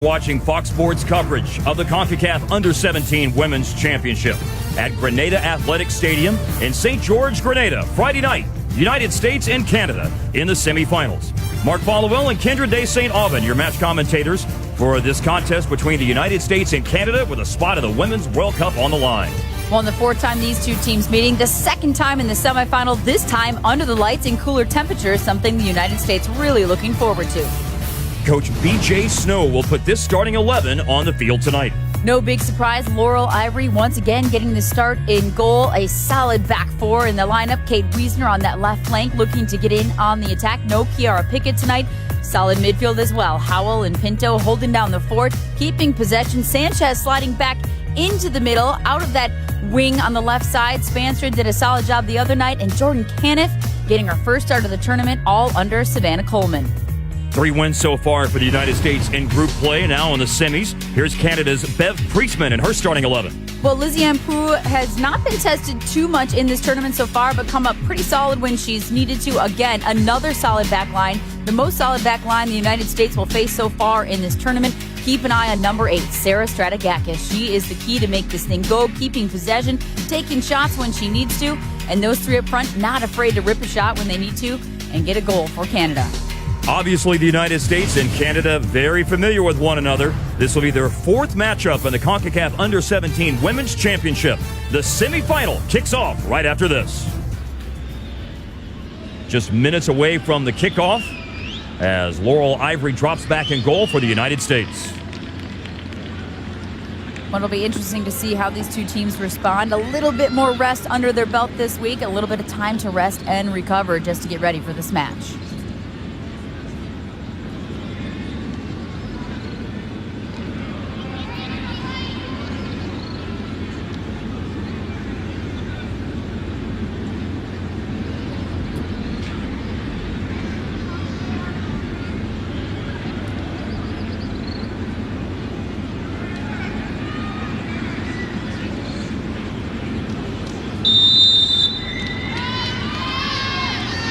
Watching Fox Sports coverage of the CONCACAF Under-17 Women's Championship at Grenada Athletic Stadium in St. George, Grenada, Friday night, United States and Canada in the semifinals. Mark Followell and Kendra Day St. Aubin, your match commentators for this contest between the United States and Canada with a spot of the Women's World Cup on the line. Well, the fourth time these two teams meeting, the second time in the semifinal, this time under the lights in cooler temperatures, something the United States really looking forward to. Coach B.J. Snow will put this starting 11 on the field tonight. No big surprise, Laurel Ivory once again getting the start in goal. A solid back four in the lineup. Kate Wiesner on that left flank looking to get in on the attack. No Kiara Pickett tonight. Solid midfield as well. Howell and Pinto holding down the fort, keeping possession. Sanchez sliding back into the middle, out of that wing on the left side. Spanstra did a solid job the other night, and Jordan Caniff getting her first start of the tournament, all under Savannah Coleman. 3 wins so far for the United States in group play. Now in the semis, here's Canada's Bev Priestman in her starting 11. Well, Liziane Prue has not been tested too much in this tournament so far, but come up pretty solid when she's needed to. Again, another solid back line. The most solid back line the United States will face so far in this tournament. Keep an eye on number 8, Sarah Stratigakis. She is the key to make this thing go, keeping possession, taking shots when she needs to. And those three up front, not afraid to rip a shot when they need to and get a goal for Canada. Obviously, the United States and Canada very familiar with one another. This will be their fourth matchup in the CONCACAF Under-17 Women's Championship. The semifinal kicks off right after this. Just minutes away from the kickoff as Laurel Ivory drops back in goal for the United States. Well, it'll be interesting to see how these two teams respond. A little bit more rest under their belt this week, a little bit of time to rest and recover just to get ready for this match.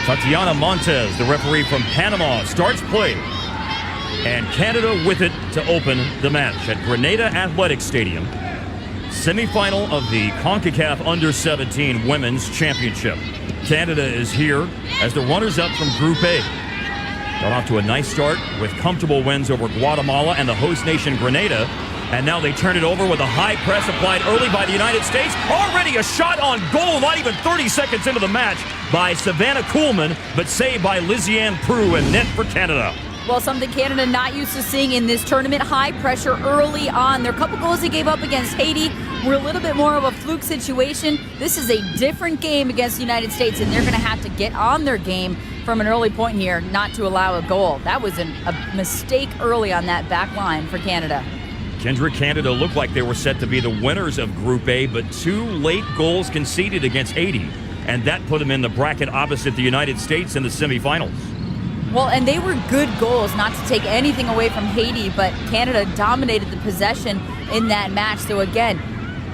Tatiana Montez, the referee from Panama, starts play. And Canada with it to open the match at Grenada Athletic Stadium. Semifinal of the CONCACAF Under-17 Women's Championship. Canada is here as the runners-up from Group A. Got off to a nice start with comfortable wins over Guatemala and the host nation Grenada. And now they turn it over with a high press applied early by the United States. Already a shot on goal, not even 30 seconds into the match by Savannah Coleman, but saved by Liziane Prue and net for Canada. Well, something Canada not used to seeing in this tournament, high pressure early on. Their couple goals they gave up against Haiti were a little bit more of a fluke situation. This is a different game against the United States, and they're going to have to get on their game from an early point here not to allow a goal. That was a mistake early on that back line for Canada. Kendra, Canada looked like they were set to be the winners of Group A, but 2 late goals conceded against Haiti, and that put them in the bracket opposite the United States in the semifinals. Well, and they were good goals, not to take anything away from Haiti, but Canada dominated the possession in that match. So again,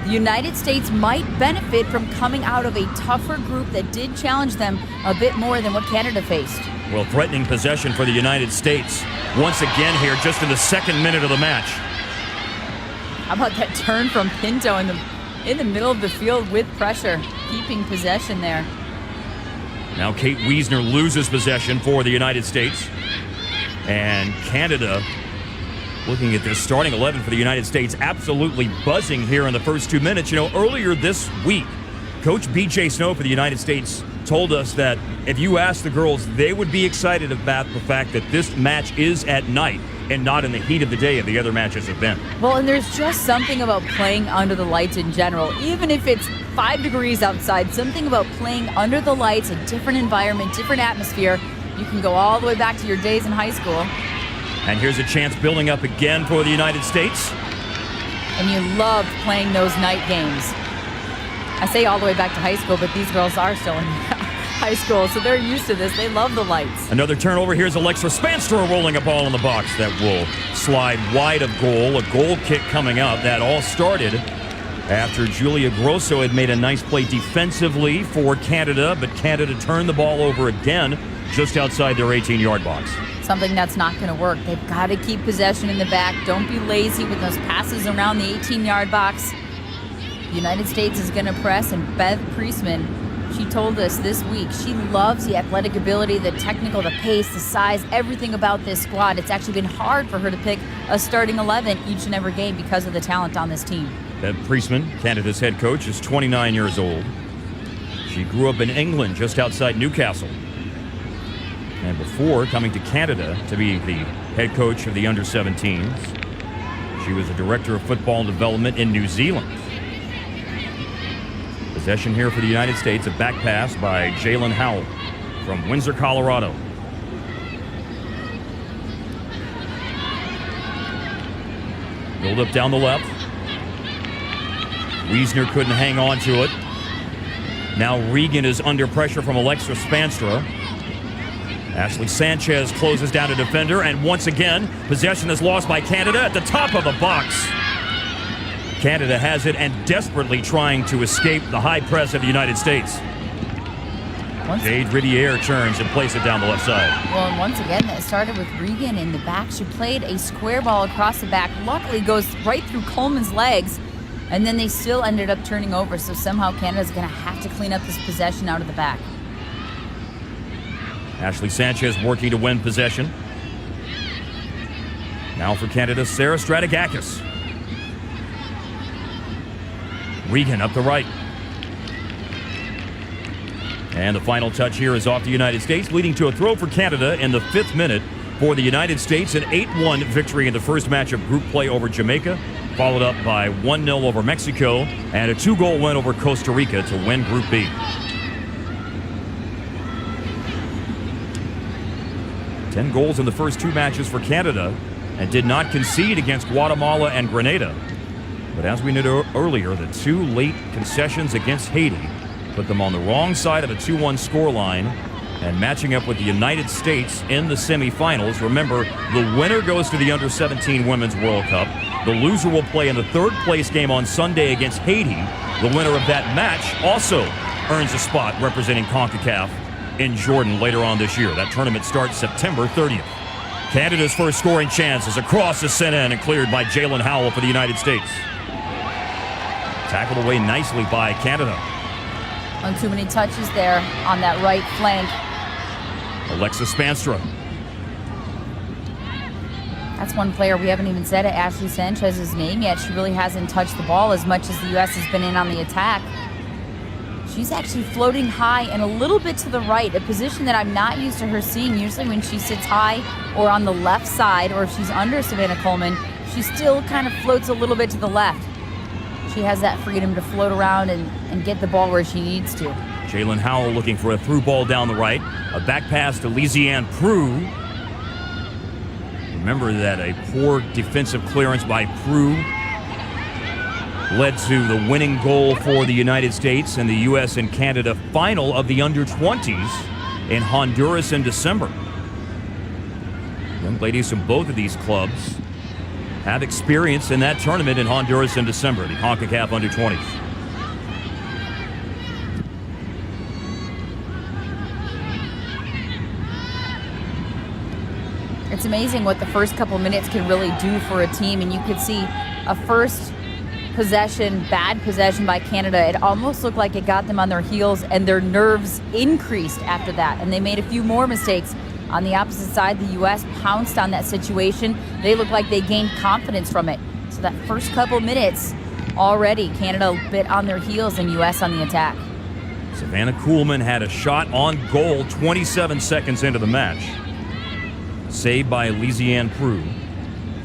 the United States might benefit from coming out of a tougher group that did challenge them a bit more than what Canada faced. Well, threatening possession for the United States once again here just in the second minute of the match. How about that turn from Pinto in the middle of the field with pressure, keeping possession there. Now Kate Wiesner loses possession for the United States. And Canada, looking at their starting 11 for the United States, absolutely buzzing here in the first 2 minutes. You know, earlier this week, Coach B.J. Snow for the United States told us that if you ask the girls, they would be excited about the fact that this match is at night and not in the heat of the day of the other matches have been. Well, and there's just something about playing under the lights in general. Even if it's 5 degrees outside, something about playing under the lights, a different environment, different atmosphere. You can go all the way back to your days in high school. And here's a chance building up again for the United States. And you loved playing those night games. I say all the way back to high school, but these girls are still in high school, so they're used to this. They love the lights. Another turnover. Here's Alexa Spanstra rolling a ball in the box that will slide wide of goal. A goal kick coming up. That all started after Julia Grosso had made a nice play defensively for Canada, but Canada turned the ball over again. just outside their 18-yard box. Something that's not going to work. They've got to keep possession in the back. Don't be lazy with those passes around the 18-yard box. The United States is going to press, and Beth Priestman, she told us this week she loves the athletic ability, the technical, the pace, the size, everything about this squad. It's actually been hard for her to pick a starting 11 each and every game because of the talent on this team. Beth Priestman, Canada's head coach, is 29 years old. She grew up in England, just outside Newcastle. And before coming to Canada to be the head coach of the under-17s, she was a director of football development in New Zealand. Possession here for the United States, a back pass by Jalen Howell from Windsor, Colorado. Build up down the left. Wiesner couldn't hang on to it. Now Regan is under pressure from Alexa Spanstra. Ashley Sanchez closes down a defender, and once again, possession is lost by Canada at the top of the box. Canada has it and desperately trying to escape the high press of the United States. Jade Ridier turns and plays it down the left side. Well, and once again, that started with Regan in the back. She played a square ball across the back. Luckily, goes right through Coleman's legs, and then they still ended up turning over. So somehow Canada's going to have to clean up this possession out of the back. Ashley Sanchez working to win possession. Now for Canada, Sarah Stratigakis. Regan up the right. And the final touch here is off the United States, leading to a throw for Canada in the 5th minute for the United States. An 8-1 victory in the first match of group play over Jamaica, followed up by 1-0 over Mexico and a 2-goal win over Costa Rica to win Group B. 10 goals in the first 2 matches for Canada and did not concede against Guatemala and Grenada. But as we knew earlier, the 2 late concessions against Haiti put them on the wrong side of a 2-1 scoreline and matching up with the United States in the semifinals. Remember, the winner goes to the Under-17 Women's World Cup. The loser will play in the 3rd place game on Sunday against Haiti. The winner of that match also earns a spot representing CONCACAF in Jordan later on this year. That tournament starts September 30th. Canada's first scoring chance is a cross is sent in and cleared by Jalen Howell for the United States. Tackled away nicely by Canada. On too many touches there on that right flank. Alexa Spanstra. That's one player we haven't even said Ashley Sanchez's name yet. She really hasn't touched the ball as much as the U.S. has been in on the attack. She's actually floating high and a little bit to the right, a position that I'm not used to her seeing. Usually when she sits high or on the left side, or if she's under Savannah Coleman, she still kind of floats a little bit to the left. She has that freedom to float around and get the ball where she needs to. Jalen Howell looking for a through ball down the right. A back pass to Liziane Prue. Remember that a poor defensive clearance by Prue led to the winning goal for the United States in the U.S. and Canada final of the under-20s in Honduras in December. Young ladies from both of these clubs have experience in that tournament in Honduras in December, the CONCACAF under-20s. It's amazing what the first couple minutes can really do for a team, and you could see a first possession, bad possession by Canada. It almost looked like it got them on their heels, and their nerves increased after that, and they made a few more mistakes. On the opposite side, the U.S. pounced on that situation. They looked like they gained confidence from it. So that first couple minutes, already Canada a bit on their heels and U.S. on the attack. Savannah Kuhlman had a shot on goal 27 seconds into the match. Saved by Liziane Prue.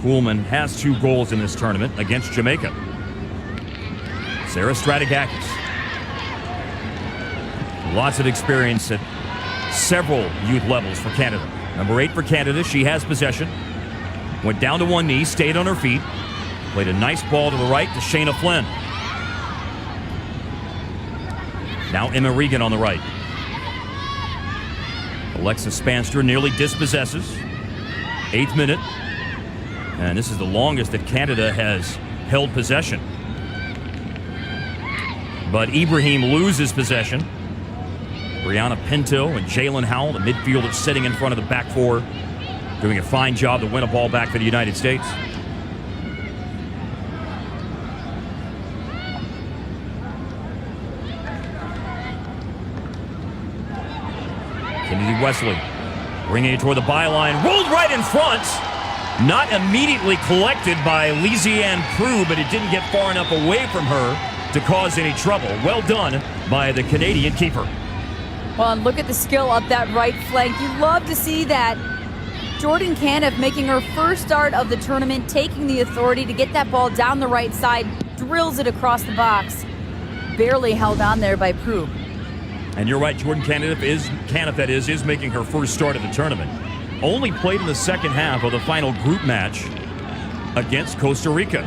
Kuhlman has 2 goals in this tournament against Jamaica. Sarah Stratigakis. Lots of experience at several youth levels for Canada. Number 8 for Canada, she has possession. Went down to one knee, stayed on her feet. Played a nice ball to the right to Shayna Flynn. Now Emma Regan on the right. Alexa Spanstra nearly dispossesses. 8th minute. And this is the longest that Canada has held possession. But Ibrahim loses possession. Brianna Pinto and Jalen Howell, the midfielders sitting in front of the back four, doing a fine job to win a ball back for the United States. Kennedy Wesley bringing it toward the byline, rolled right in front. Not immediately collected by Lizianne Prue, but it didn't get far enough away from her to cause any trouble. Well done by the Canadian keeper. Well, and look at the skill up that right flank. You love to see that. Jordan Caniff making her first start of the tournament, taking the authority to get that ball down the right side, drills it across the box. Barely held on there by Prue. And you're right, Jordan Caniff is making her first start of the tournament. Only played in the second half of the final group match against Costa Rica.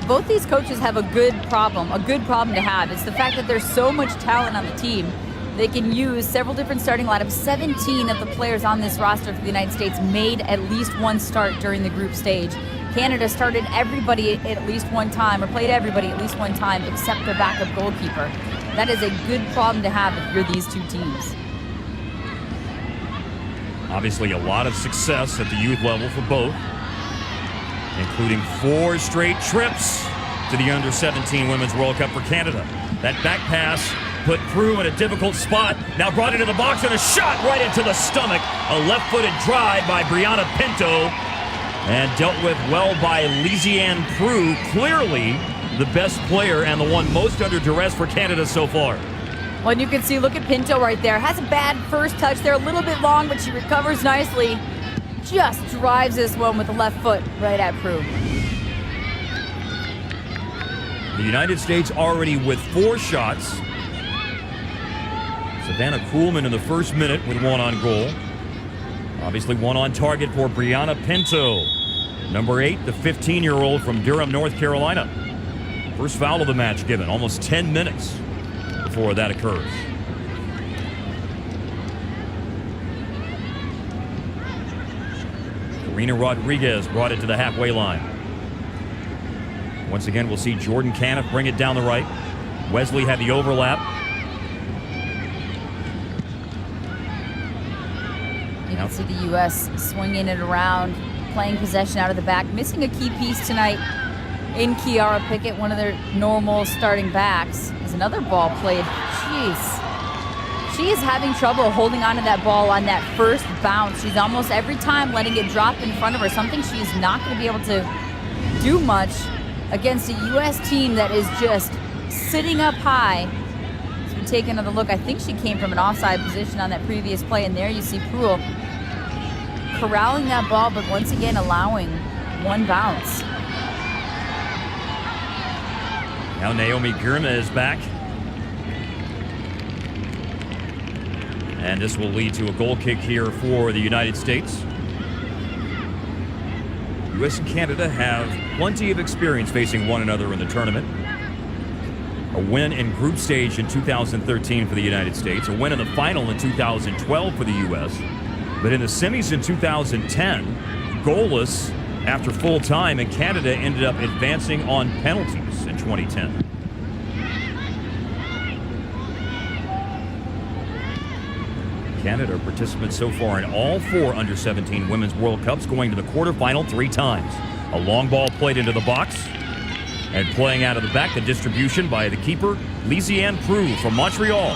Both these coaches have a good problem to have. It's the fact that there's so much talent on the team. They can use several different starting lineups. 17 of the players on this roster for the United States made at least one start during the group stage. Canada started everybody at least one time, or played everybody at least one time, except their backup goalkeeper. That is a good problem to have if you're these two teams. Obviously, a lot of success at the youth level for both, including 4 straight trips to the Under-17 Women's World Cup for Canada. That back pass put Prue in a difficult spot. Now brought into the box and a shot right into the stomach. A left-footed drive by Brianna Pinto. And dealt with well by Lizianne Prue, clearly the best player and the one most under duress for Canada so far. Well, and you can see, look at Pinto right there. Has a bad first touch there, a little bit long, but she recovers nicely. Just drives this one with the left foot right at Prue. The United States already with 4 shots. Savannah Kuhlman in the first minute with 1 on goal. Obviously 1 on target for Brianna Pinto. Number 8, the 15-year-old from Durham, North Carolina. First foul of the match given, almost 10 minutes before that occurs. Karina Rodriguez brought it to the halfway line. Once again, we'll see Jordan Caniff bring it down the right. Wesley had the overlap. You can see the U.S. swinging it around, playing possession out of the back, missing a key piece tonight in Kiara Pickett, one of their normal starting backs. There's another ball played. Jeez. She is having trouble holding on to that ball on that first bounce. She's almost every time letting it drop in front of her, something she's not going to be able to do much against a U.S. team that is just sitting up high. As we take another look, I think she came from an offside position on that previous play, and there you see Prue corralling that ball, but once again allowing one bounce. Now Naomi Girma is back. And this will lead to a goal kick here for the United States. U.S. and Canada have plenty of experience facing one another in the tournament. A win in group stage in 2013 for the United States. A win in the final in 2012 for the U.S. But in the semis in 2010, goalless after full time, and Canada ended up advancing on penalties in 2010. Canada participants so far in all 4 Under-17 Women's World Cups, going to the quarterfinal 3 times. A long ball played into the box, and playing out of the back, the distribution by the keeper, Lizianne Prue from Montreal.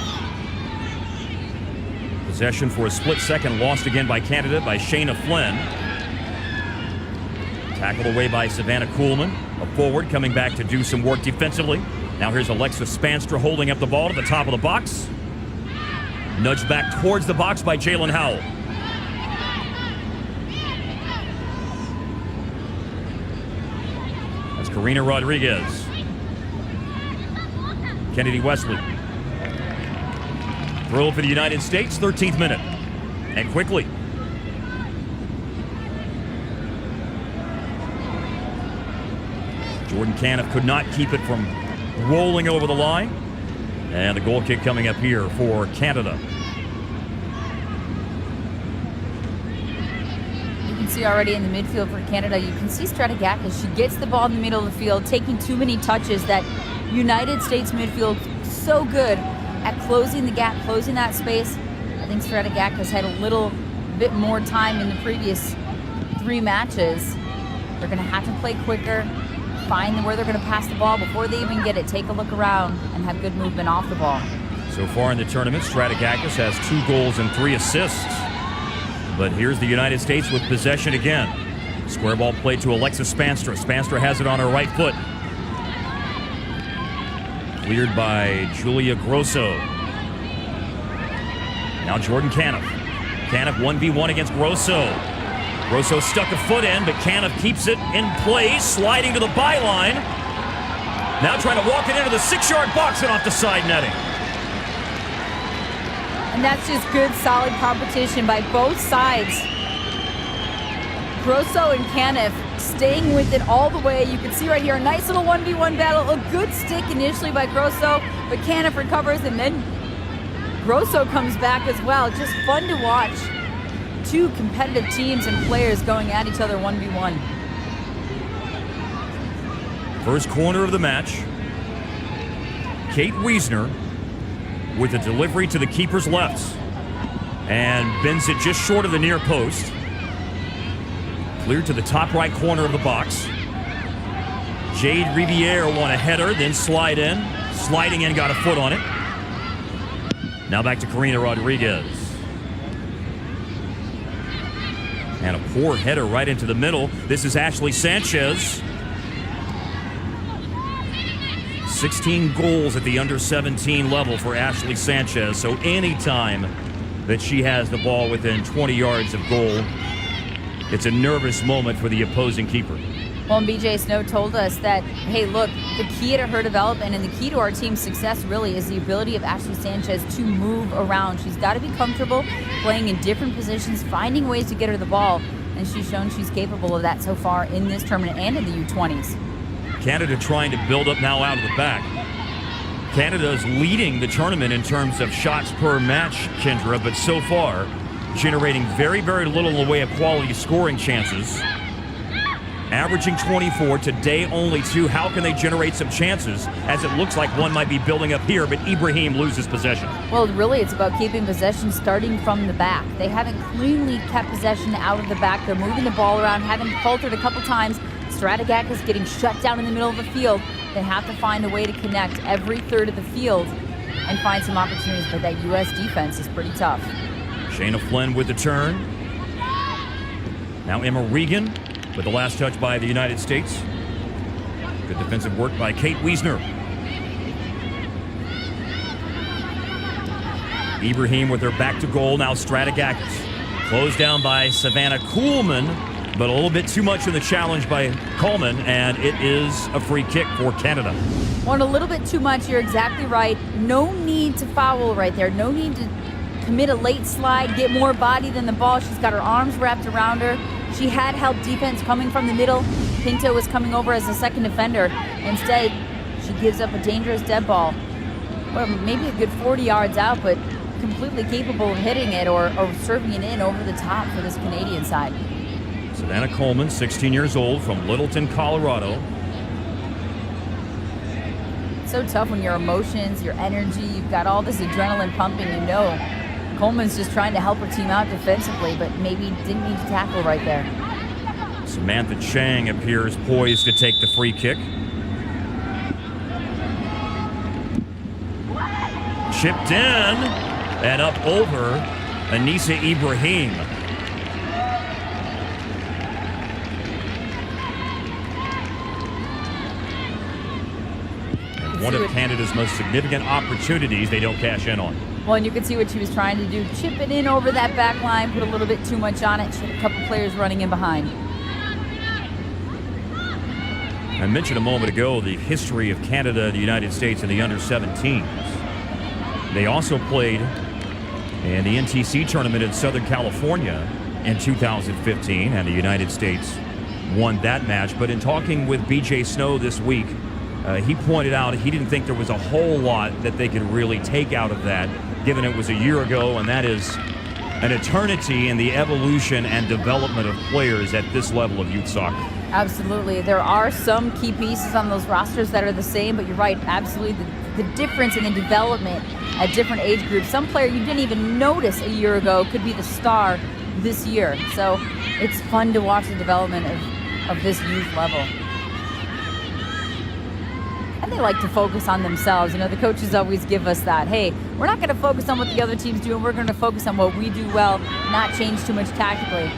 Possession for a split second, lost again by Canada by Shayna Flynn. Tackled away by Savannah Kuhlman, a forward coming back to do some work defensively. Now here's Alexa Spanstra holding up the ball to the top of the box. Nudged back towards the box by Jalen Howell. That's Karina Rodriguez. Kennedy Wesley. Throw for the United States, 13th minute. And quickly. Jordan Caniff could not keep it from rolling over the line. And the goal kick coming up here for Canada. You can see already in the midfield for Canada, you can see Stratigakis. She gets the ball in the middle of the field, taking too many touches. That United States midfield so good at closing the gap, closing that space. I think Stratigakis had a little bit more time in the previous 3 matches. They're going to have to play quicker, find where they're going to pass the ball before they even get it, take a look around, and have good movement off the ball. So far in the tournament, Stratigakis has 2 goals and 3 assists. But here's the United States with possession again. Square ball played to Alexis Spanstra. Spanstra has it on her right foot. Cleared by Julia Grosso. Now Jordan Caniff. Caniff 1v1 against Grosso. Grosso stuck a foot in, but Caniff keeps it in place, sliding to the byline. Now trying to walk it into the 6-yard box and off the side netting. And that's just good, solid competition by both sides. Grosso and Caniff staying with it all the way. You can see right here a nice little 1v1 battle. A good stick initially by Grosso, but Caniff recovers, and then Grosso comes back as well. Just fun to watch. 2 competitive teams and players going at each other 1v1. First corner of the match. Kate Wiesner with a delivery to the keeper's left. And bends it just short of the near post. Cleared to the top right corner of the box. Jade Riviere won a header, then slide in. Sliding in, got a foot on it. Now back to Karina Rodriguez. And a poor header right into the middle. This is Ashley Sanchez. 16 goals at the under-17 level for Ashley Sanchez. So anytime that she has the ball within 20 yards of goal, it's a nervous moment for the opposing keeper. Well, and BJ Snow told us that, hey, look, the key to her development and the key to our team's success really is the ability of Ashley Sanchez to move around. She's got to be comfortable playing in different positions, finding ways to get her the ball, and she's shown she's capable of that so far in this tournament and in the U20s. Canada trying to build up now out of the back. Canada is leading the tournament in terms of shots per match, Kendra, but so far generating very, very little in the way of quality scoring chances. Averaging 24, today only 2. How can they generate some chances as it looks like one might be building up here, but Ibrahim loses possession? Well, really, it's about keeping possession starting from the back. They haven't cleanly kept possession out of the back. They're moving the ball around, having faltered a couple times. Stratigakis getting shut down in the middle of the field. They have to find a way to connect every third of the field and find some opportunities, but that U.S. defense is pretty tough. Shayna Flynn with the turn. Now Emma Regan with the last touch by the United States. Good defensive work by Kate Wiesner. Ibrahim with her back to goal. Now Stratigakis. Closed down by Savannah Kuhlman, but a little bit too much in the challenge by Coleman, and it is a free kick for Canada. Want a little bit too much, you're exactly right. No need to foul right there. No need to commit a late slide, get more body than the ball. She's got her arms wrapped around her. She had help defense coming from the middle. Pinto was coming over as a second defender. Instead, she gives up a dangerous dead ball. Well, maybe a good 40 yards out, but completely capable of hitting it or serving it in over the top for this Canadian side. Savannah Coleman, 16 years old, from Littleton, Colorado. So tough when your emotions, your energy, you've got all this adrenaline pumping, you know. Coleman's just trying to help her team out defensively, but maybe didn't need to tackle right there. Samantha Chang appears poised to take the free kick. Chipped in and up over Anissa Ibrahim. And one of Canada's most significant opportunities they don't cash in on. Well, and you can see what she was trying to do. Chip it in over that back line, put a little bit too much on it. She had a couple players running in behind. I mentioned a moment ago the history of Canada, the United States, and the under-17s. They also played in the NTC tournament in Southern California in 2015, and the United States won that match. But in talking with BJ Snow this week, he pointed out he didn't think there was a whole lot that they could really take out of that, given it was a year ago, and that is an eternity in the evolution and development of players at this level of youth soccer. Absolutely. There are some key pieces on those rosters that are the same, but you're right, absolutely. The the difference in the development at different age groups. Some player you didn't even notice a year ago could be the star this year. So it's fun to watch the development of this youth level. And they like to focus on themselves. You know, the coaches always give us that, hey, we're not going to focus on what the other team's doing. We're going to focus on what we do well, not change too much tactically.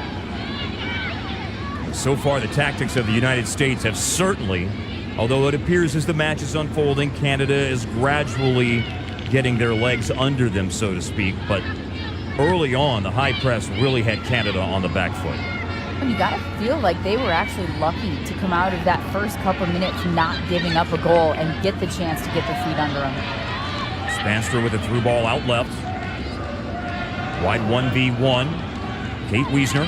So far, the tactics of the United States have certainly, although it appears as the match is unfolding, Canada is gradually getting their legs under them, so to speak. But early on, the high press really had Canada on the back foot. And you got to feel like they were actually lucky to come out of that first couple minutes not giving up a goal and get the chance to get their feet under them. Spanster with a through ball out left. Wide 1v1. Kate Wiesner.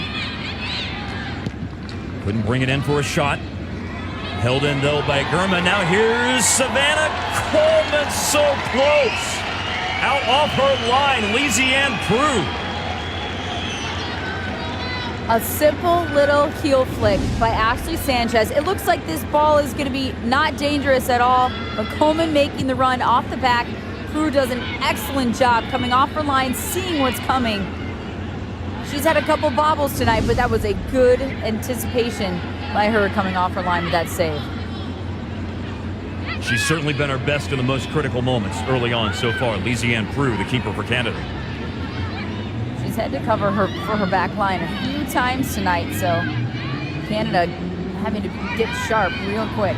Couldn't bring it in for a shot. Held in, though, by Germa. Now here's Savannah Coleman, so close. Out off her line, Liziane Prue. A simple little heel flick by Ashley Sanchez. It looks like this ball is going to be not dangerous at all, but Coleman making the run off the back. Prue does an excellent job coming off her line, seeing what's coming. She's had a couple bobbles tonight, but that was a good anticipation by her coming off her line with that save. She's certainly been our best in the most critical moments early on so far. Liziane Prue, the keeper for Canada. She's had to cover her for her back line a few times tonight, so Canada having to get sharp real quick.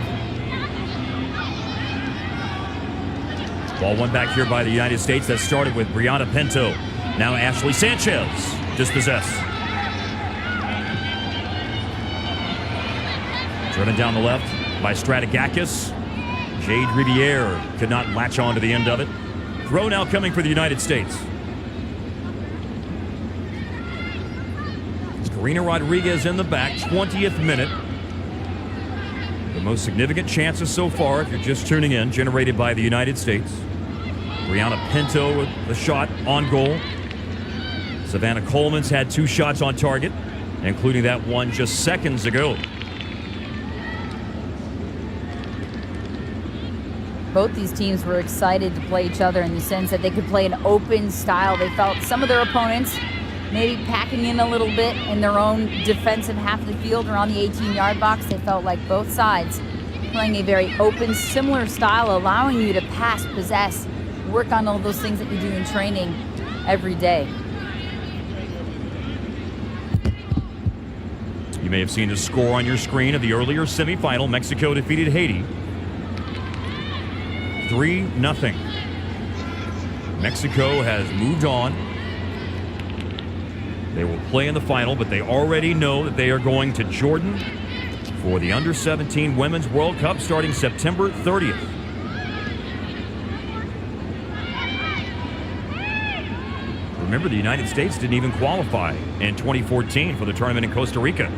Ball won back here by the United States. That started with Brianna Pinto. Now Ashley Sanchez dispossessed. Driven down the left by Stratigakis. Jade Riviere could not latch on to the end of it. Throw now coming for the United States. It's Karina Rodriguez in the back, 20th minute. The most significant chances so far, if you're just tuning in, generated by the United States. Brianna Pinto with the shot on goal. Savannah Coleman's had 2 shots on target, including that one just seconds ago. Both these teams were excited to play each other in the sense that they could play an open style. They felt some of their opponents maybe packing in a little bit in their own defensive half of the field around the 18-yard box. They felt like both sides playing a very open, similar style, allowing you to pass, possess, work on all those things that you do in training every day. You may have seen the score on your screen of the earlier semifinal. Mexico defeated Haiti 3-0. Mexico has moved on. They will play in the final, but they already know that they are going to Jordan for the Under-17 Women's World Cup starting September 30th. Remember, the United States didn't even qualify in 2014 for the tournament in Costa Rica.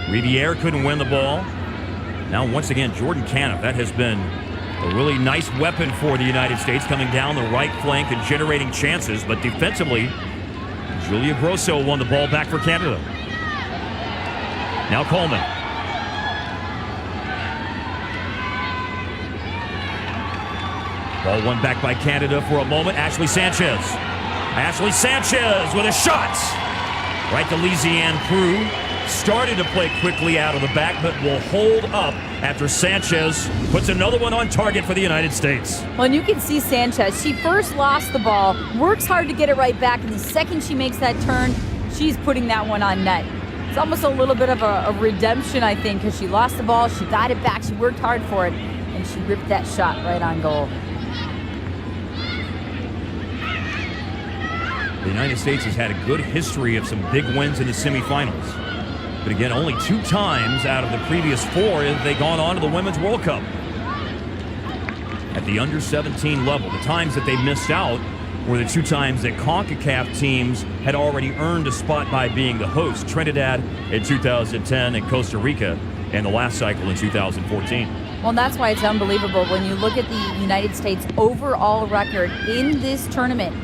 Riviere couldn't win the ball. Now, once again, Jordan Caniff. That has been a really nice weapon for the United States, coming down the right flank and generating chances. But defensively, Julia Grosso won the ball back for Canada. Now Coleman. Ball won back by Canada for a moment. Ashley Sanchez. Ashley Sanchez with a shot. Right to Liziane Prue. Started to play quickly out of the back, but will hold up after Sanchez puts another one on target for the United States. Well, and you can see Sanchez. She first lost the ball, works hard to get it right back, and the second she makes that turn, she's putting that one on net. It's almost a little bit of a redemption, I think, because she lost the ball, she got it back, she worked hard for it, and she ripped that shot right on goal. The United States has had a good history of some big wins in the semifinals. But again, only 2 times out of the previous 4 have they gone on to the Women's World Cup. At the under-17 level, the times that they missed out were the 2 times that CONCACAF teams had already earned a spot by being the host. Trinidad in 2010 and Costa Rica in the last cycle in 2014. Well, and that's why it's unbelievable when you look at the United States overall record in this tournament.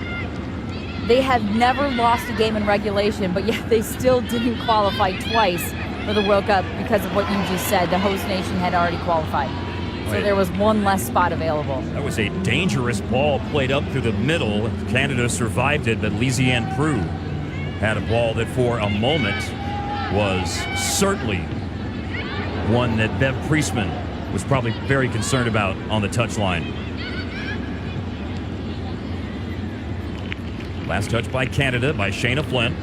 They have never lost a game in regulation, but yet they still didn't qualify twice for the World Cup because of what you just said. The host nation had already qualified. So there was one less spot available. That was a dangerous ball played up through the middle. Canada survived it, but Lisiane Prue had a ball that for a moment was certainly one that Bev Priestman was probably very concerned about on the touchline. Last touch by Canada by Shayna Flynn.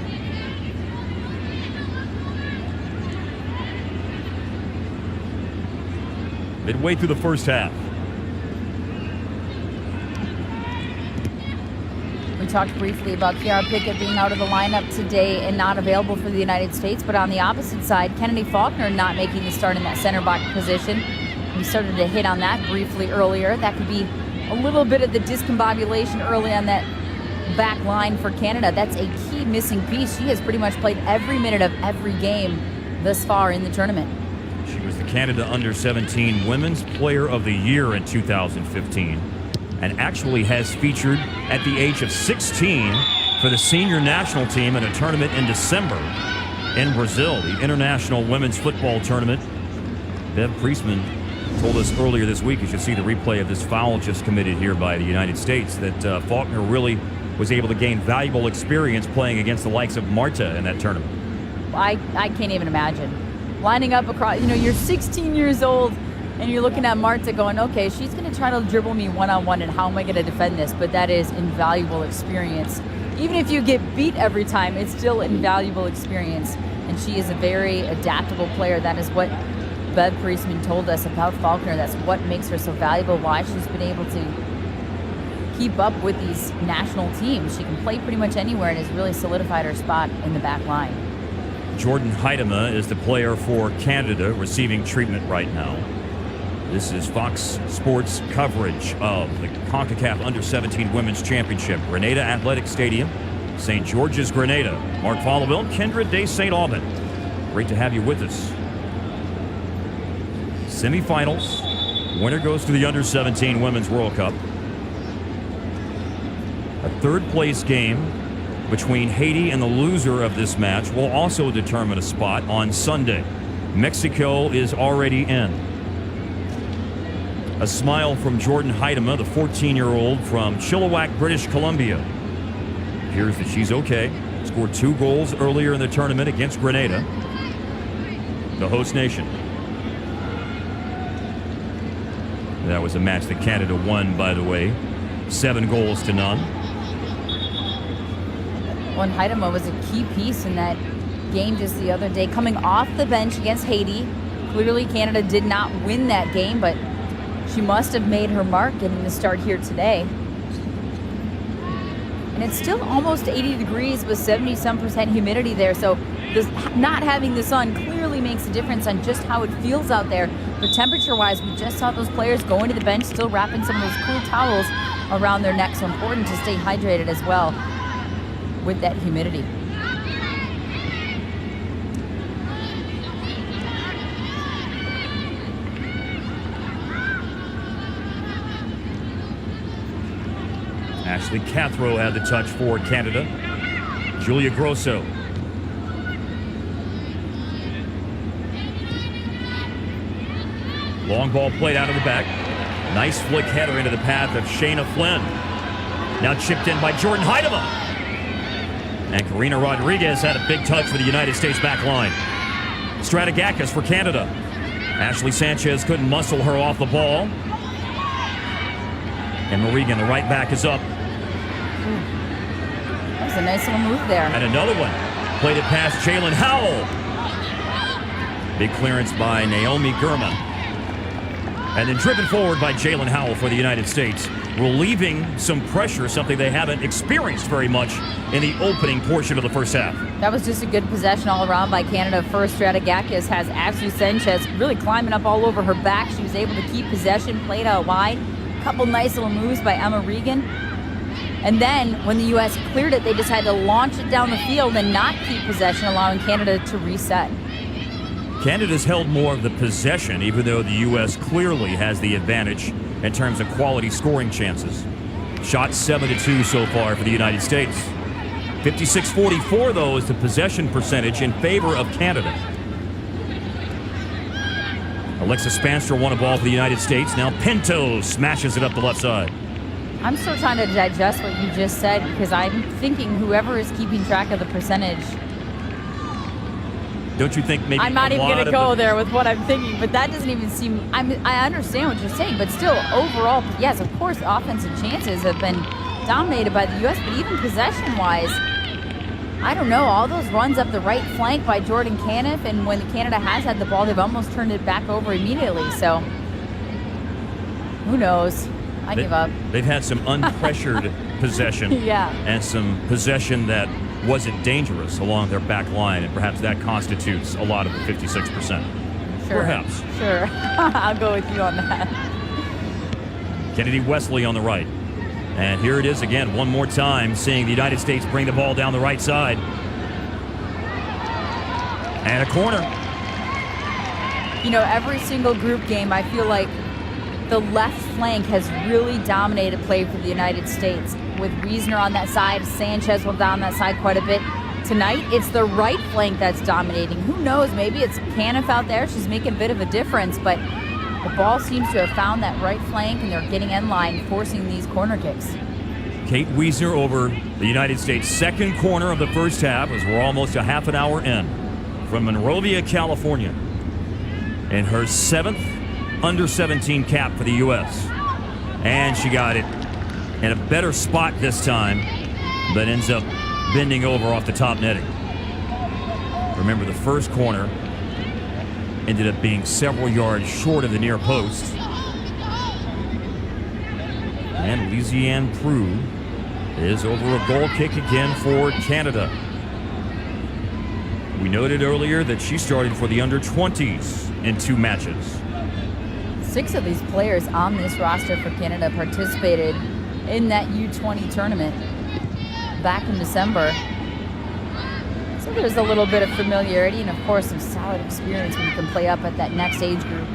Midway through the first half. We talked briefly about Kiara Pickett being out of the lineup today and not available for the United States, but on the opposite side, Kennedy Faulkner not making the start in that center back position. We started to hit on that briefly earlier. That could be a little bit of the discombobulation early on that back line for Canada. That's a key missing piece. She has pretty much played every minute of every game thus far in the tournament. She was the Canada Under-17 Women's Player of the Year in 2015 and actually has featured at the age of 16 for the senior national team in a tournament in December in Brazil, the International Women's Football Tournament. Bev Priestman told us earlier this week, as you see the replay of this foul just committed here by the United States, that Faulkner really was able to gain valuable experience playing against the likes of Marta in that tournament. I can't even imagine. Lining up across, you're 16 years old and you're looking at Marta going, okay, she's going to try to dribble me one-on-one and how am I going to defend this? But that is invaluable experience. Even if you get beat every time, it's still invaluable experience. And she is a very adaptable player. That is what Bev Priestman told us about Faulkner. That's what makes her so valuable, why she's been able to keep up with these national teams. She can play pretty much anywhere and has really solidified her spot in the back line. Jordan Huitema is the player for Canada receiving treatment right now. This is Fox Sports coverage of the CONCACAF Under-17 Women's Championship. Grenada Athletic Stadium, St. George's, Grenada. Mark Followville, Kendra Day St. Aubin. Great to have you with us. Semifinals. Winner goes to the Under-17 Women's World Cup. A third-place game between Haiti and the loser of this match will also determine a spot on Sunday. Mexico is already in. A smile from Jordan Huitema, the 14-year-old from Chilliwack, British Columbia. Appears that she's okay. Scored 2 goals earlier in the tournament against Grenada, the host nation. That was a match that Canada won, by the way, 7-0. Well, Huitema was a key piece in that game just the other day, coming off the bench against Haiti. Clearly, Canada did not win that game, but she must have made her mark getting the start here today. And it's still almost 80 degrees with 70-some% humidity there, so not having the sun clearly makes a difference on just how it feels out there. But temperature-wise, we just saw those players going to the bench, still wrapping some of those cool towels around their necks. So important to stay hydrated as well with that humidity. Ashley Cathro had the touch for Canada. Julia Grosso. Long ball played out of the back. Nice flick header into the path of Shayna Flynn. Now chipped in by Jordan Huitema. And Karina Rodriguez had a big touch for the United States back line. Strategakis for Canada. Ashley Sanchez couldn't muscle her off the ball. And Marigan, the right back, is up. That was a nice little move there. And another one. Played it past Jalen Howell. Big clearance by Naomi Gurman. And then driven forward by Jalen Howell for the United States, relieving some pressure, something they haven't experienced very much in the opening portion of the first half. That was just a good possession all around by Canada. First, Strategakis has Ashley Sanchez really climbing up all over her back. She was able to keep possession, played out wide. A couple nice little moves by Emma Regan. And then, when the U.S. cleared it, they decided to launch it down the field and not keep possession, allowing Canada to reset. Canada's held more of the possession, even though the U.S. clearly has the advantage in terms of quality scoring chances. Shot 7-2 so far for the United States. 56-44, though, is the possession percentage in favor of Canada. Alexa Spanstra won a ball for the United States. Now Pinto smashes it up the left side. I'm still trying to digest what you just said because I'm thinking whoever is keeping track of the percentage. Don't you think maybe I'm not even going to go there with what I'm thinking, but that doesn't even seem... I understand what you're saying, but still, overall, yes, of course, offensive chances have been dominated by the U.S., but even possession-wise, I don't know, all those runs up the right flank by Jordan Caniff, and when Canada has had the ball, they've almost turned it back over immediately, so who knows? I give up. They've had some unpressured possession and some possession that wasn't dangerous along their back line, and perhaps that constitutes a lot of the 56%. Sure. Perhaps. Sure. I'll go with you on that. Kennedy Wesley on the right. And here it is again, one more time, seeing the United States bring the ball down the right side. And a corner. You know, every single group game, I feel like the left flank has really dominated play for the United States. With Wiesner on that side, Sanchez will down that side quite a bit. Tonight, it's the right flank that's dominating. Who knows, maybe it's Caniff out there. She's making a bit of a difference, but the ball seems to have found that right flank, and they're getting end line, forcing these corner kicks. Kate Wiesner over the United States' second corner of the first half as we're almost a half an hour in. From Monrovia, California. In her 7th under-17 cap for the U.S. And she got it in a better spot this time, but ends up bending over off the top netting. Remember, the first corner ended up being several yards short of the near post. And Louisiane Prue is over a goal kick again for Canada. We noted earlier that she started for the under-20s in 2 matches. 6 of these players on this roster for Canada participated in that U-20 tournament back in December. So there's a little bit of familiarity and, of course, some solid experience when you can play up at that next age group.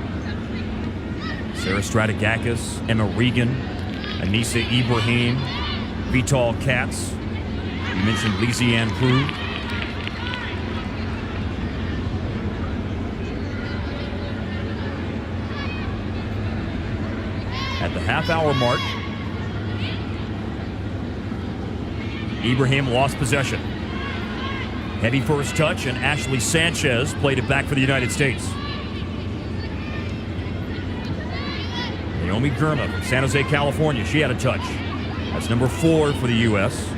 Sarah Stratigakis, Emma Regan, Anissa Ibrahim, Vital Katz. You mentioned Louisiane Prue. At the half-hour mark, Ibrahim lost possession. Heavy first touch, and Ashley Sanchez played it back for the United States. Naomi Girma from San Jose, California. She had a touch. That's number 4 for the U.S.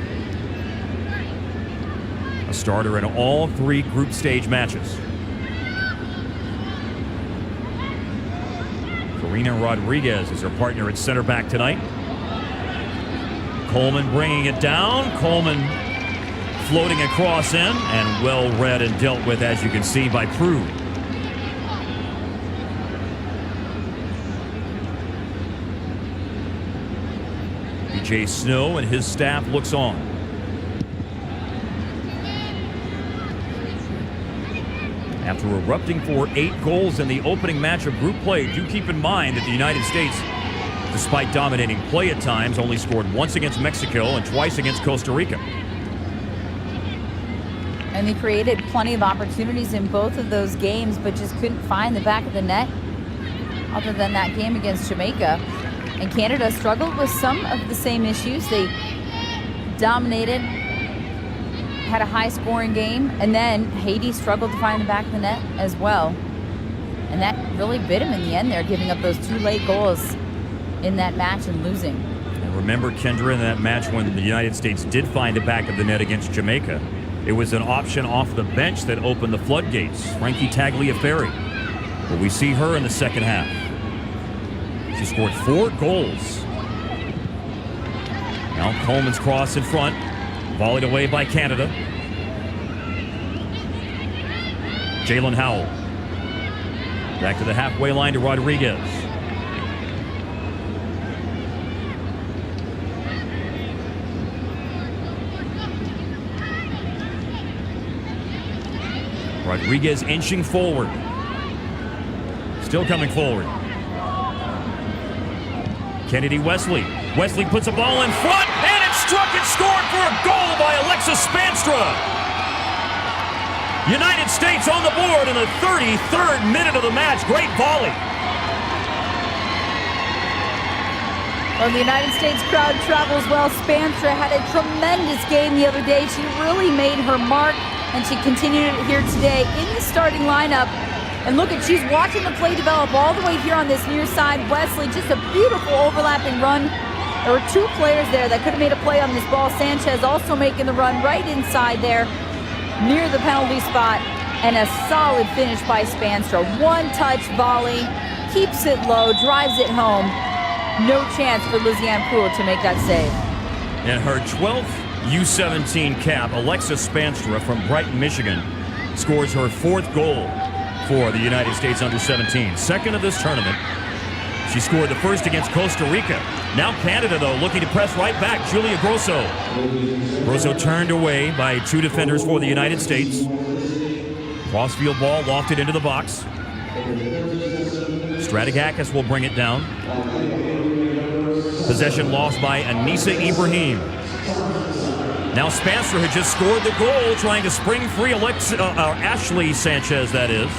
A starter in all 3 group stage matches. Karina Rodriguez is her partner at center back tonight. Coleman bringing it down. Coleman floating across in, and well read and dealt with, as you can see, by Prue. BJ Snow and his staff looks on. After erupting for 8 goals in the opening match of group play, do keep in mind that the United States, despite dominating play at times, only scored once against Mexico and twice against Costa Rica. And they created plenty of opportunities in both of those games, but just couldn't find the back of the net other than that game against Jamaica. And Canada struggled with some of the same issues. They dominated, had a high-scoring game, and then Haiti struggled to find the back of the net as well. And that really bit him in the end there, giving up those 2 late goals in that match and losing. And remember, Kendra, in that match when the United States did find the back of the net against Jamaica, it was an option off the bench that opened the floodgates, Frankie Tagliaferri. Well, we see her in the second half. She scored 4 goals. Now Coleman's cross in front, volleyed away by Canada. Jalen Howell. Back to the halfway line to Rodriguez. Rodriguez inching forward. Still coming forward. Kennedy Wesley. Wesley puts a ball in front, and it's struck and scored for a goal by Alexa Spanstra. United States on the board in the 33rd minute of the match. Great volley. Well, the United States crowd travels well. Spanstra had a tremendous game the other day. She really made her mark, and she continued it here today in the starting lineup. And look at, she's watching the play develop all the way here on this near side. Wesley, just a beautiful overlapping run. There were two players there that could have made a play on this ball. Sanchez also making the run right inside there, near the penalty spot. And a solid finish by Spanstra. One-touch volley, keeps it low, drives it home. No chance for Lizzie-Ann Pruitt to make that save. And her 12th U-17 cap, Alexis Spanstra from Brighton, Michigan, scores her 4th goal for the United States under-17. Second of this tournament. She scored the first against Costa Rica. Now Canada, though, looking to press right back. Julia Grosso. Grosso turned away by two defenders for the United States. Crossfield ball lofted into the box. Stratigakis will bring it down. Possession lost by Anissa Ibrahim. Now Spanstra had just scored the goal, trying to spring free Ashley Sanchez, that is.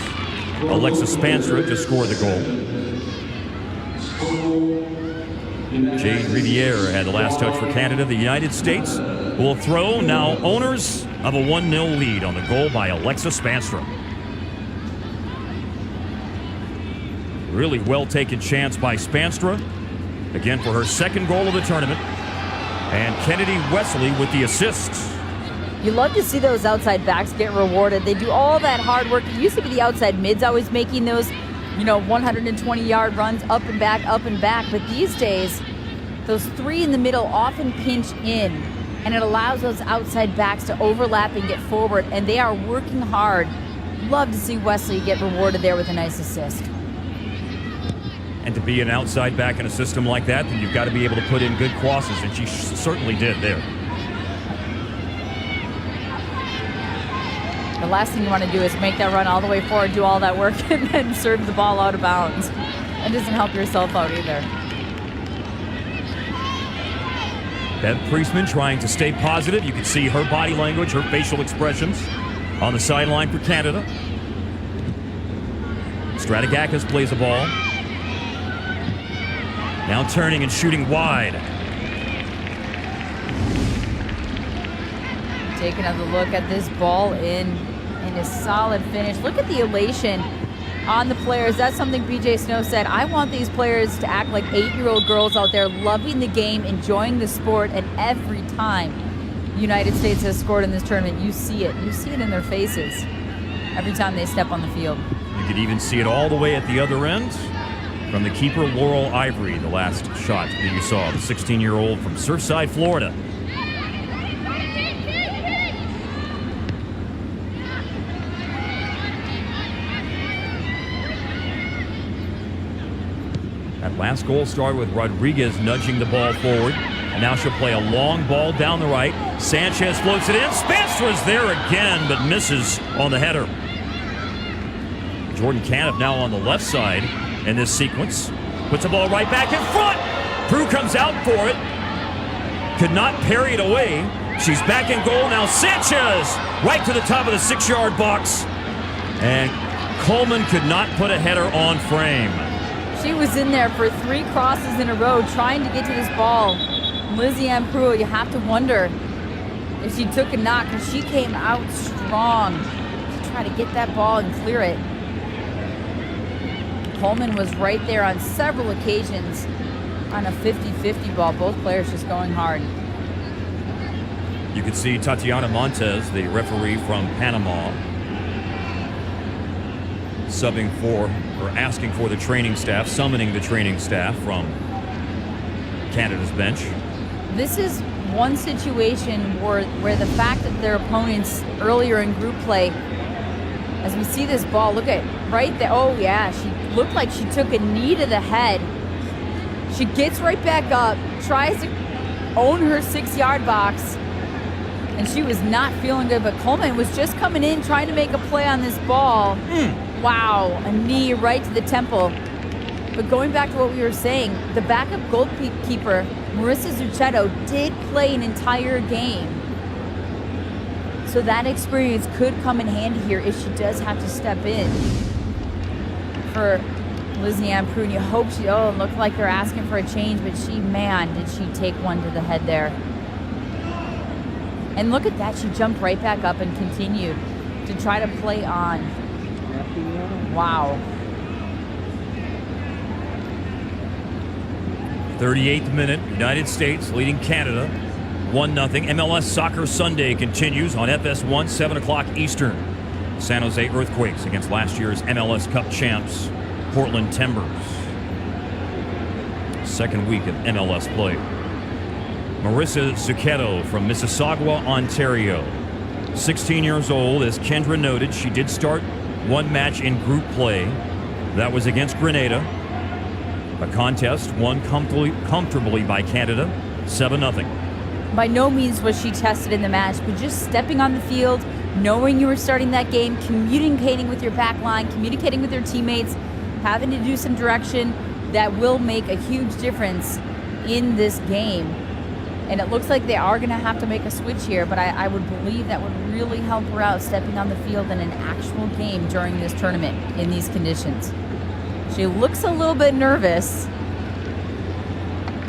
Alexis Spanstra just scored the goal. Jade Riviere had the last touch for Canada. The United States will throw, now owners of a 1-0 lead on the goal by Alexis Spanstra. Really well-taken chance by Spanstra. Again for her second goal of the tournament. And Kennedy Wesley with the assists. You love to see those outside backs get rewarded. They do all that hard work. It used to be the outside mids always making those, 120-yard runs up and back. But these days, those three in the middle often pinch in, and it allows those outside backs to overlap and get forward, and they are working hard. Love to see Wesley get rewarded there with a nice assist. And to be an outside back in a system like that, then you've got to be able to put in good crosses, and she certainly did there. The last thing you want to do is make that run all the way forward, do all that work, and then serve the ball out of bounds. That doesn't help yourself out either. Bev Priestman trying to stay positive. You can see her body language, her facial expressions on the sideline for Canada. Stratigakis plays the ball. Now turning and shooting wide. Take another look at this ball in a solid finish. Look at the elation on the players. That's something BJ Snow said. I want these players to act like 8-year-old girls out there, loving the game, enjoying the sport, and every time the United States has scored in this tournament, you see it. You see it in their faces every time they step on the field. You could even see it all the way at the other end from the keeper, Laurel Ivory, the last shot that you saw, the 16-year-old from Surfside, Florida. That last goal started with Rodriguez nudging the ball forward. And now she'll play a long ball down the right. Sanchez floats it in. Spanstra's there again, but misses on the header. Jordan Caniff now on the left side in this sequence. Puts the ball right back in front. Prue comes out for it. Could not parry it away. She's back in goal now. Sanchez right to the top of the 6-yard box. And Coleman could not put a header on frame. She was in there for 3 crosses in a row trying to get to this ball. Lizzie-Ann Pruitt, you have to wonder if she took a knock, because she came out strong to try to get that ball and clear it. Coleman was right there on several occasions on a 50-50 ball. Both players just going hard. You can see Tatiana Montes, the referee from Panama, subbing for, or asking for the training staff, summoning the training staff from Canada's bench. This is one situation where the fact that their opponents earlier in group play, as we see this ball, look at right there. Oh yeah, she looked like she took a knee to the head. She gets right back up, tries to own her 6-yard box, and she was not feeling good. But Coleman was just coming in, trying to make a play on this ball. Wow, a knee right to the temple. But going back to what we were saying, the backup goalkeeper, Marissa Zucchetto, did play an entire game. So that experience could come in handy here if she does have to step in for Lizianne Prue. You hope she, it looked like they're asking for a change, but man, did she take one to the head there. And look at that, she jumped right back up and continued to try to play on. Wow. 38th minute, United States leading Canada 1-0. MLS Soccer Sunday continues on FS1, 7 o'clock Eastern. San Jose Earthquakes against last year's MLS Cup champs, Portland Timbers. Second week of MLS play. Marissa Zucchetto from Mississauga, Ontario. 16 years old, as Kendra noted, she did start one match in group play. That was against Grenada. A contest won comfortably by Canada, 7-0. By no means was she tested in the match, but just stepping on the field, knowing you were starting that game, communicating with your back line, communicating with your teammates, having to do some direction, that will make a huge difference in this game. And it looks like they are going to have to make a switch here, but I would believe that would really help her out stepping on the field in an actual game during this tournament in these conditions. She looks a little bit nervous,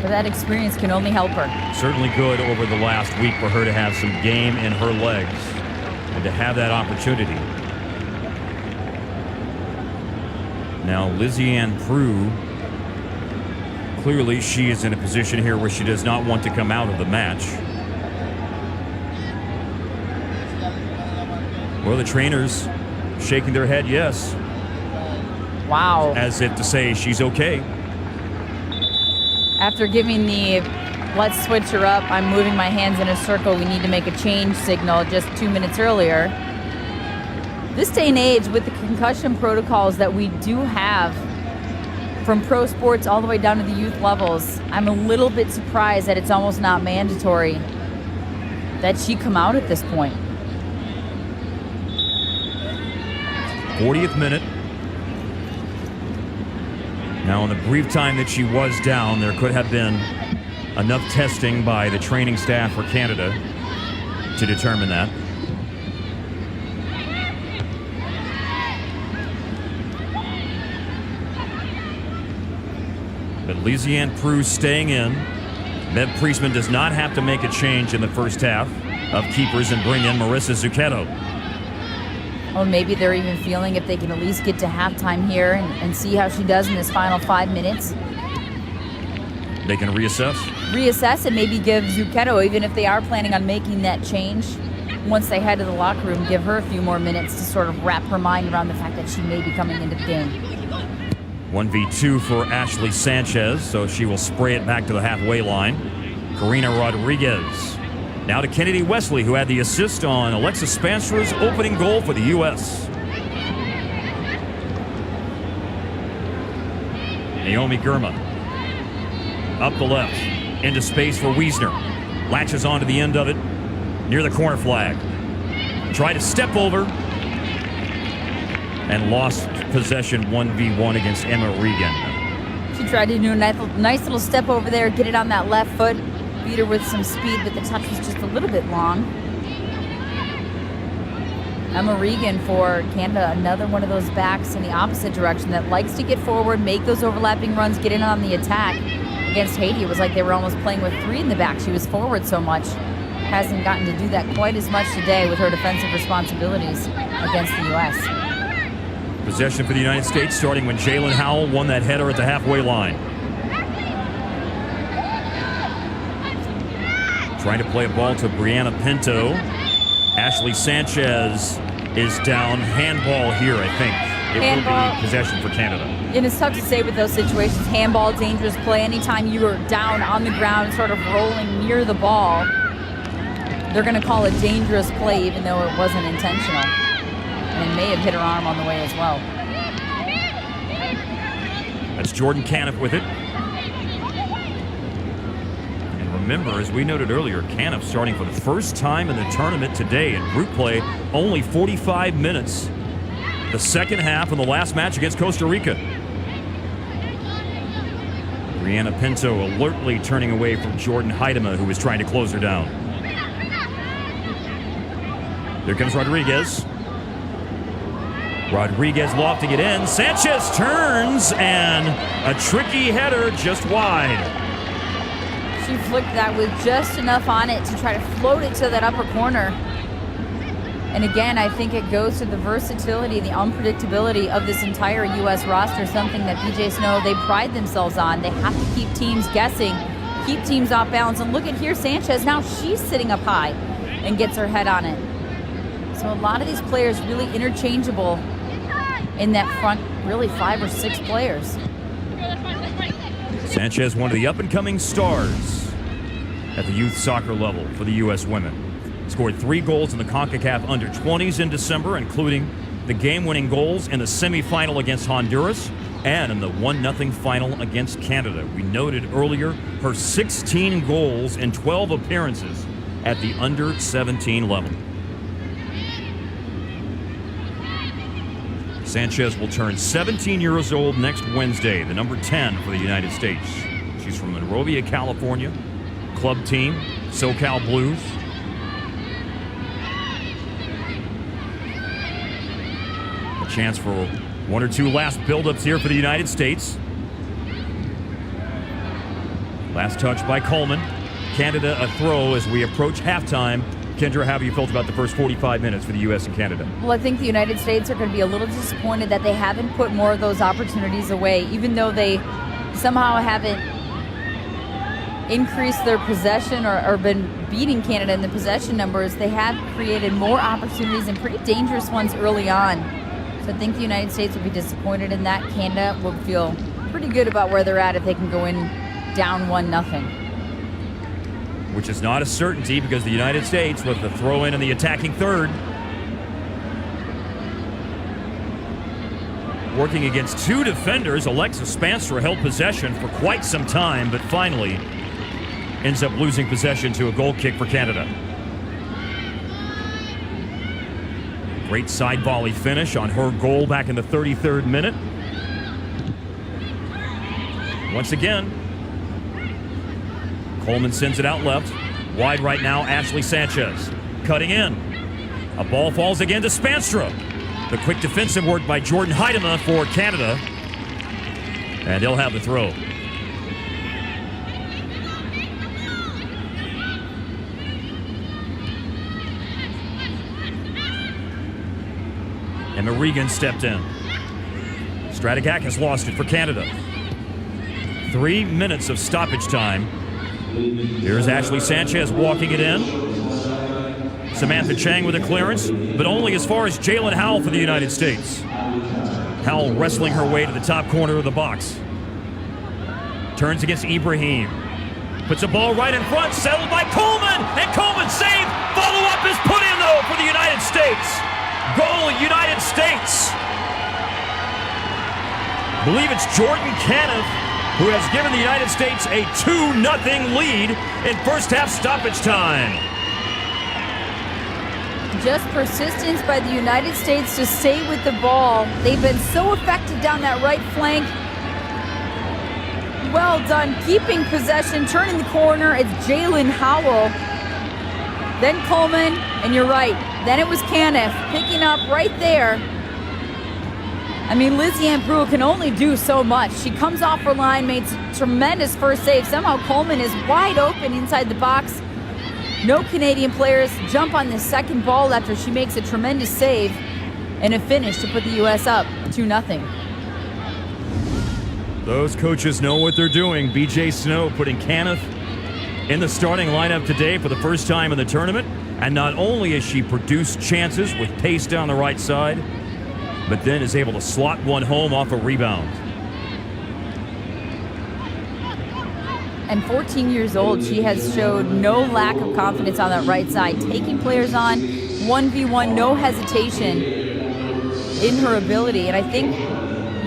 but that experience can only help her. Certainly good over the last week for her to have some game in her legs and to have that opportunity. Now, Lizianne Prue, clearly she is in a position here where she does not want to come out of the match. Well, the trainers shaking their head yes. Wow. As if to say she's okay. After giving the let's switch her up, I'm moving my hands in a circle, we need to make a change signal just 2 minutes earlier. This day and age, with the concussion protocols that we do have from pro sports all the way down to the youth levels, I'm a little bit surprised that it's almost not mandatory that she come out at this point. 40th minute. Now, in the brief time that she was down, there could have been enough testing by the training staff for Canada to determine that. But Lizianne Prue staying in. Bev Priestman does not have to make a change in the first half of keepers and bring in Marissa Zucchetto. Or maybe they're even feeling if they can at least get to halftime here and see how she does in this final 5 minutes. They can reassess? Reassess and maybe give Zucchetto, even if they are planning on making that change, once they head to the locker room, give her a few more minutes to sort of wrap her mind around the fact that she may be coming into the game. 1v2 for Ashley Sanchez, so she will spray it back to the halfway line. Karina Rodriguez. Now to Kennedy Wesley, who had the assist on Alexis Spansra's opening goal for the U.S. Naomi Girma. Up the left. Into space for Wiesner. Latches onto the end of it. Near the corner flag. Tried to step over. And lost possession 1v1 against Emma Regan. She tried to do a nice little step over there, get it on that left foot. Beat her with some speed, but the touch was just a little bit long. Emma Regan for Canada, another one of those backs in the opposite direction that likes to get forward, make those overlapping runs, get in on the attack. Against Haiti, it was like they were almost playing with 3 in the back. She was forward so much. Hasn't gotten to do that quite as much today with her defensive responsibilities against the U.S. Possession for the United States starting when Jalen Howell won that header at the halfway line. Trying to play a ball to Brianna Pinto. Ashley Sanchez is down. Handball here, I think. It will be possession for Canada. And it's tough to say with those situations. Handball, dangerous play. Anytime you are down on the ground, sort of rolling near the ball, they're going to call it dangerous play, even though it wasn't intentional. And may have hit her arm on the way as well. That's Jordan Caniff with it. Remember, as we noted earlier, Caniff starting for the first time in the tournament today in group play, only 45 minutes. The second half in the last match against Costa Rica. Brianna Pinto alertly turning away from Jordan Heidema, who was trying to close her down. Here comes Rodriguez. Rodriguez lofting it in. Sanchez turns, and a tricky header just wide. She flicked that with just enough on it to try to float it to that upper corner. And again, I think it goes to the versatility, the unpredictability of this entire U.S. roster, something that BJ Snow, they pride themselves on. They have to keep teams guessing, keep teams off balance. And look at here, Sanchez, now she's sitting up high and gets her head on it. So a lot of these players really interchangeable in that front, really 5 or 6 players. Sanchez, one of the up-and-coming stars at the youth soccer level for the U.S. women. Scored 3 goals in the CONCACAF under-20s in December, including the game-winning goals in the semifinal against Honduras and in the 1-0 final against Canada. We noted earlier her 16 goals in 12 appearances at the under-17 level. Sanchez will turn 17 years old next Wednesday, the number 10 for the United States. She's from Monrovia, California. Club team, SoCal Blues. A chance for 1 or 2 last buildups here for the United States. Last touch by Coleman. Canada a throw as we approach halftime. Kendra, how have you felt about the first 45 minutes for the U.S. and Canada? Well, I think the United States are going to be a little disappointed that they haven't put more of those opportunities away, even though they somehow haven't increased their possession or been beating Canada in the possession numbers. They have created more opportunities and pretty dangerous ones early on. So I think the United States will be disappointed in that. Canada will feel pretty good about where they're at if they can go in down 1-0. Which is not a certainty because the United States with the throw-in in the attacking third. Working against 2 defenders, Alexis Spanstra held possession for quite some time, but finally ends up losing possession to a goal kick for Canada. Great side volley finish on her goal back in the 33rd minute. Once again, Coleman sends it out left. Wide right now, Ashley Sanchez. Cutting in. A ball falls again to Spanstra. The quick defensive work by Jordan Heidema for Canada. And they'll have the throw. Emma Regan stepped in. Stratigakis lost it for Canada. 3 minutes of stoppage time. Here's Ashley Sanchez walking it in. Samantha Chang with a clearance, but only as far as Jalen Howell for the United States. Howell wrestling her way to the top corner of the box. Turns against Ibrahim. Puts a ball right in front, settled by Coleman, and Coleman saved. Follow-up is put in, though, for the United States. Goal, United States. I believe it's Jordan Caniff who has given the United States a 2-0 lead in first half stoppage time. Just persistence by the United States to stay with the ball. They've been so effective down that right flank. Well done, keeping possession, turning the corner. It's Jalen Howell. Then Coleman, and you're right. Then it was Caniff picking up right there. I mean, Lizianne Brew can only do so much. She comes off her line, makes a tremendous first save. Somehow Coleman is wide open inside the box. No Canadian players jump on this second ball after she makes a tremendous save and a finish to put the U.S. up 2-0. Those coaches know what they're doing. BJ Snow putting Caniff in the starting lineup today for the first time in the tournament. And not only has she produced chances with pace down the right side, but then is able to slot one home off a rebound. And 14 years old, she has showed no lack of confidence on that right side, taking players on 1v1, no hesitation in her ability. And I think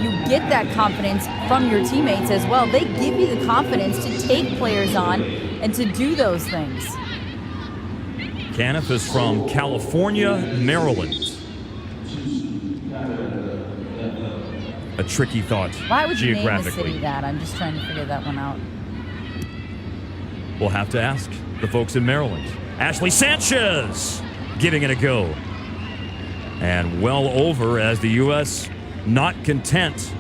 you get that confidence from your teammates as well. They give you the confidence to take players on and to do those things. Caniff is from California, Maryland. A tricky thought. Why would you name a city that? I'm just trying to figure that one out. We'll have to ask the folks in Maryland. Ashley Sanchez giving it a go. And well over as the U.S. not content,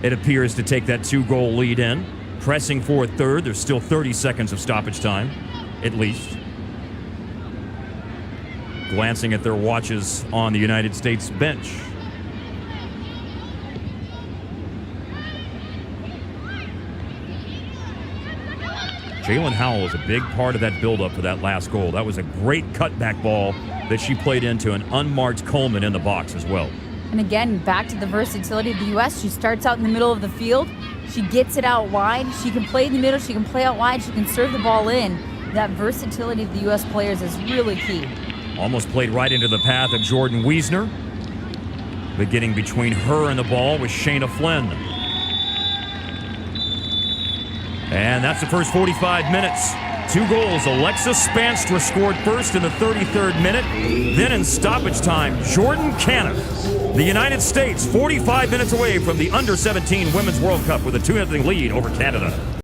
it appears, to take that 2-goal lead in. Pressing for a third. There's still 30 seconds of stoppage time, at least. Glancing at their watches on the United States bench. Jalen Howell is a big part of that buildup for that last goal. That was a great cutback ball that she played into an unmarked Coleman in the box as well. And again, back to the versatility of the U.S. She starts out in the middle of the field. She gets it out wide. She can play in the middle. She can play out wide. She can serve the ball in. That versatility of the U.S. players is really key. Almost played right into the path of Jordan Wiesner. Beginning between her and the ball was Shayna Flynn. And that's the first 45 minutes. 2 goals. Alexis Spanstra scored first in the 33rd minute. Then in stoppage time, Jordan Cannon. The United States 45 minutes away from the Under-17 Women's World Cup with a 2-0 lead over Canada.